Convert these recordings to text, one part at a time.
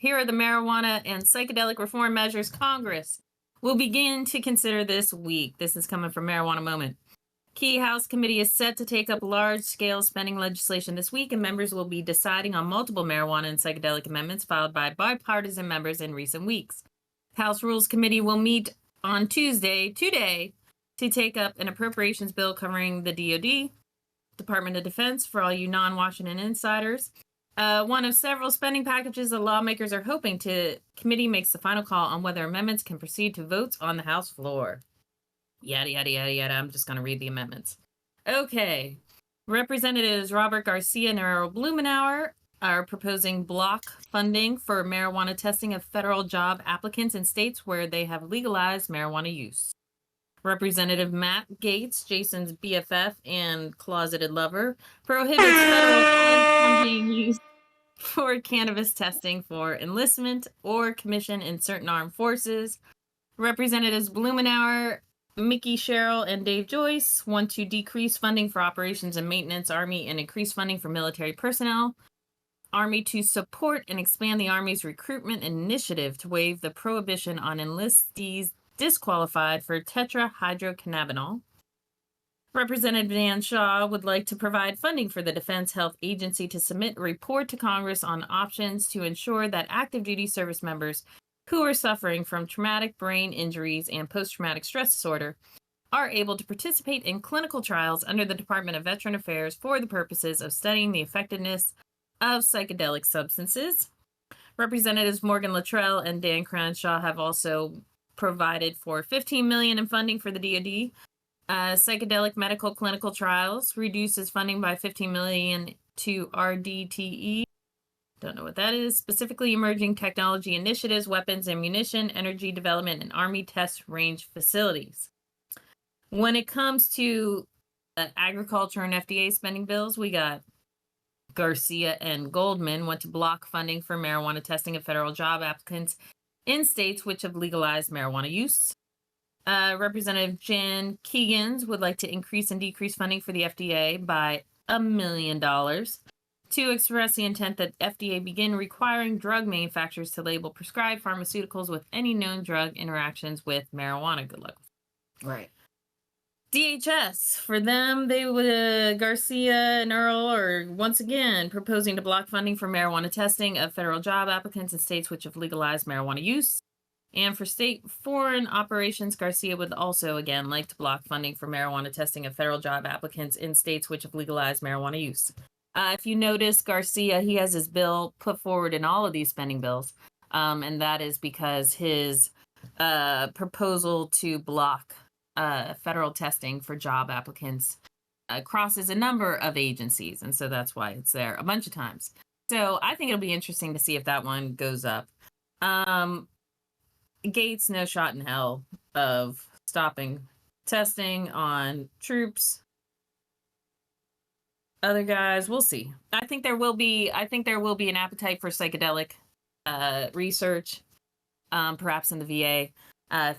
Here are the marijuana and psychedelic reform measures Congress will begin to consider this week. This is coming from Marijuana Moment. Key House committee is set to take up large-scale spending legislation this week, and members will be deciding on multiple marijuana and psychedelic amendments filed by bipartisan members in recent weeks. House Rules Committee will meet on Tuesday, today, to take up an appropriations bill covering the DoD, Department of Defense, for all you non-Washington insiders. One of several spending packages the lawmakers are hoping to. Committee makes the final call on whether amendments can proceed to votes on the House floor. Yada, yada, yada, yada. I'm just going to read the amendments. Okay. Representatives Robert Garcia and Errol Blumenauer are proposing block funding for marijuana testing of federal job applicants in states where they have legalized marijuana use. Representative Matt Gaetz, Jason's BFF and closeted lover, prohibits federal funds from being used for cannabis testing for enlistment or commission in certain armed forces. Representatives Blumenauer, Mickey Sherrill, and Dave Joyce want to decrease funding for operations and maintenance Army and increase funding for military personnel. Army to support and expand the Army's recruitment initiative to waive the prohibition on enlistees disqualified for tetrahydrocannabinol. Representative Dan Shaw would like to provide funding for the Defense Health Agency to submit a report to Congress on options to ensure that active duty service members who are suffering from traumatic brain injuries and post-traumatic stress disorder are able to participate in clinical trials under the Department of Veteran Affairs for the purposes of studying the effectiveness of psychedelic substances. Representatives Morgan Luttrell and Dan Crenshaw have also provided for $15 million in funding for the DoD. Psychedelic medical clinical trials reduces funding by $15 million to RDTE. Don't know what that is. Specifically, emerging technology initiatives, weapons, ammunition, energy development, and Army test range facilities. When it comes to agriculture and FDA spending bills, we got Garcia and Goldman want to block funding for marijuana testing of federal job applicants in states which have legalized marijuana use. Representative Jen Keegans would like to increase and decrease funding for the FDA by $1 million to express the intent that FDA begin requiring drug manufacturers to label prescribed pharmaceuticals with any known drug interactions with marijuana. Good luck. Right. DHS, for them, they would, Garcia and Earl are once again proposing to block funding for marijuana testing of federal job applicants in states which have legalized marijuana use. And for state foreign operations, Garcia would also, again, like to block funding for marijuana testing of federal job applicants in states which have legalized marijuana use. If you notice, Garcia, he has his bill put forward in all of these spending bills, and that is because his proposal to block federal testing for job applicants crosses a number of agencies, and so that's why it's there a bunch of times. So I think it'll be interesting to see if that one goes up. Gates, no shot in hell of stopping testing on troops. Other guys, we'll see. I think there will be an appetite for psychedelic research, perhaps in the VA,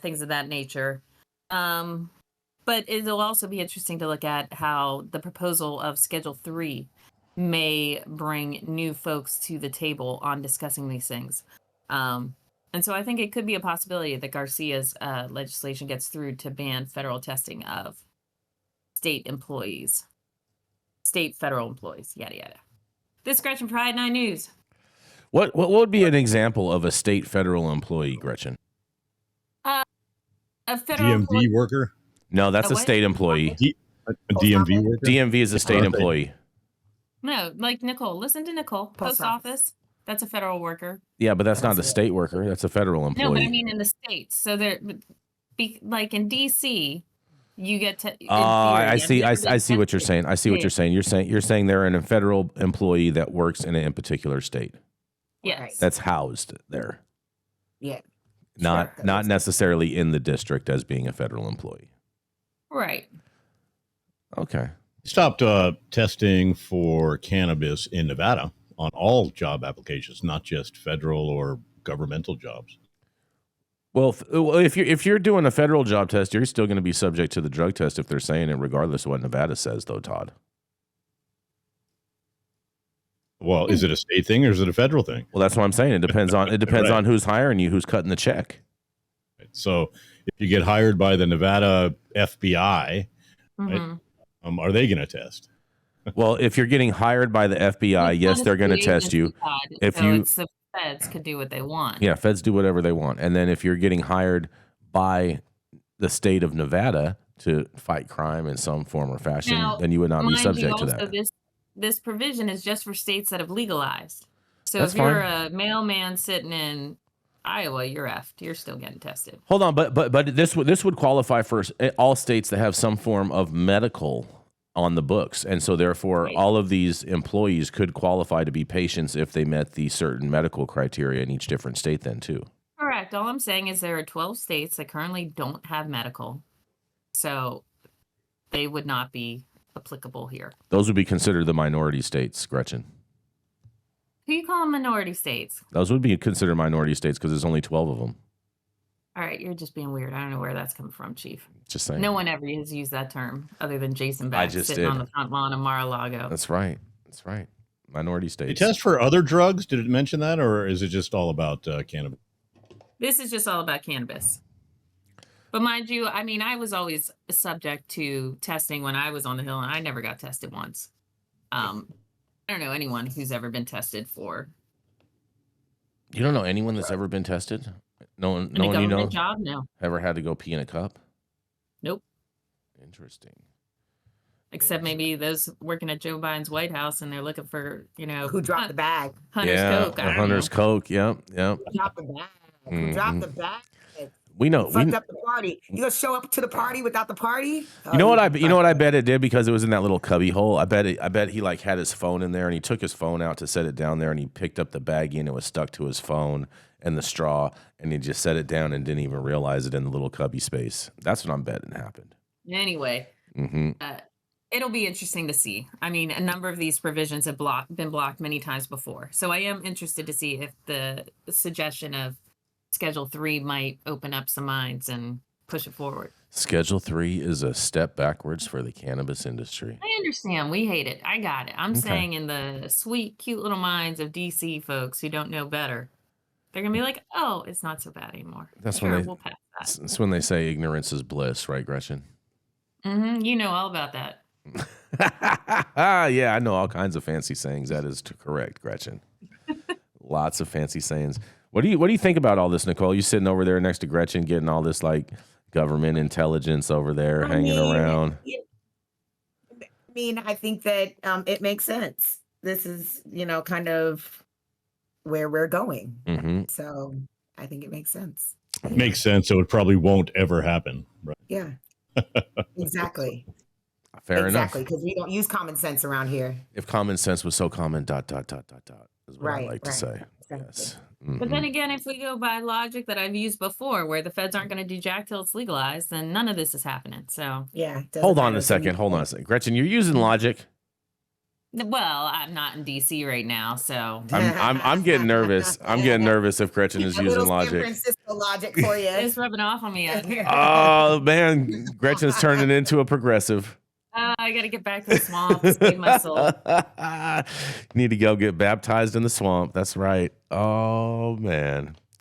things of that nature. But it'll also be interesting to look at how the proposal of Schedule 3 may bring new folks to the table on discussing these things. And so I think it could be a possibility that Garcia's legislation gets through to ban federal testing of state federal employees, yada, yada. This is Gretchen for Pride 9 News. What would be an example of a state federal employee, Gretchen? A federal DMV worker? No, that's a state employee. A DMV worker? DMV is a state employee. No, like Nicole. Listen to Nicole. Post office. That's a federal worker. Yeah, but that's not a state worker. That's a federal employee. No, but I mean in the states. So they're like in DC, you get to. I see what you're saying. I see what you're saying. You're saying they're a federal employee that works in a particular state. Yes. That's housed there. Yeah. Not necessarily in the district as being a federal employee. Right. Okay. Stopped testing for cannabis in Nevada on all job applications, not just federal or governmental jobs. Well, if you're doing a federal job test, you're still going to be subject to the drug test if they're saying it, regardless of what Nevada says, though, Todd. Well, is it a state thing or is it a federal thing? Well, that's what I'm saying. It depends on Right. on who's hiring you, who's cutting the check. So if you get hired by the Nevada FBI, right, are they going to test? Well, if you're getting hired by the FBI, yes, they're going to test you. If you, it's the feds could do what they want. yeah, feds do whatever they want. And then if you're getting hired by the state of Nevada to fight crime in some form or fashion, Now, then you would not be mind you, subject to also, that. this provision is just for states that have legalized. So That's if you're fine. a mailman sitting in Iowa, you're effed. You're still getting tested. Hold on, but this would qualify for all states that have some form of medical on the books, and so therefore Right. all of these employees could qualify to be patients if they met the certain medical criteria in each different state then too. Correct. All I'm saying is there are 12 states that currently don't have medical. So they would not be applicable here. Those would be considered the minority states, Gretchen. Who you call them minority states? Those would be considered minority states because there's only 12 of them. All right, you're just being weird. I don't know where that's coming from, Chief. Just saying. No one ever has used that term other than Jason Beck just sitting did. on the front lawn of Mar-a-Lago. That's right. That's right. Minority They states. test for other drugs. Did it mention that, or is it just all about cannabis? This is just all about cannabis. But mind you, I mean, I was always subject to testing when I was on the Hill, and I never got tested once. I don't know anyone who's ever been tested for You don't know anyone that's ever been tested? No one, in no a one you government know job? No. ever had to go pee in a cup? Nope. Interesting. Except maybe those working at Joe Biden's White House and they're looking for, Who dropped the bag? Hunter's Coke. I don't Hunter's know. Coke. Yep. Who dropped the bag? Who dropped the bag? We know. Fucked up the party. You gonna show up to the party without the party? You know what I bet it did because it was in that little cubby hole. I bet he like had his phone in there and he took his phone out to set it down there and he picked up the baggie and it was stuck to his phone and the straw and he just set it down and didn't even realize it in the little cubby space. That's what I'm betting happened. Anyway, it'll be interesting to see. I mean, a number of these provisions have been blocked many times before. So I am interested to see if the suggestion of Schedule 3 might open up some minds and push it forward. Schedule 3 is a step backwards for the cannabis industry. I understand. We hate it. I got it. I'm Okay. saying in the sweet, cute little minds of DC folks who don't know better, they're going to be like, oh, it's not so bad anymore. That's sure, when they we'll pass that. That's when they say ignorance is bliss, right, Gretchen? You know all about that. Yeah, I know all kinds of fancy sayings. That is correct, Gretchen. Lots of fancy sayings. What do you think about all this, Nicole? You sitting over there next to Gretchen, getting all this like government intelligence over there, hanging around. I think that it makes sense. This is, kind of where we're going. Mm-hmm. So I think it makes sense. Makes sense. So it probably won't ever happen. Right? Yeah. Exactly. Fair enough. Exactly, because we don't use common sense around here. If common sense was so common, ... is what I like to say. Exactly. Yes. But then again, if we go by logic that I've used before, where the feds aren't going to do jack till it's legalized, then none of this is happening. So Yeah. Hold on a second. Gretchen, you're using logic. well, I'm not in DC right now, so I'm getting nervous. I'm getting nervous if Gretchen is using San logic. Francisco logic for you. it's rubbing off on me. Oh man, Gretchen's turning into a progressive. I got to get back to the swamp to save my soul. Need to go get baptized in the swamp. That's right. Oh man.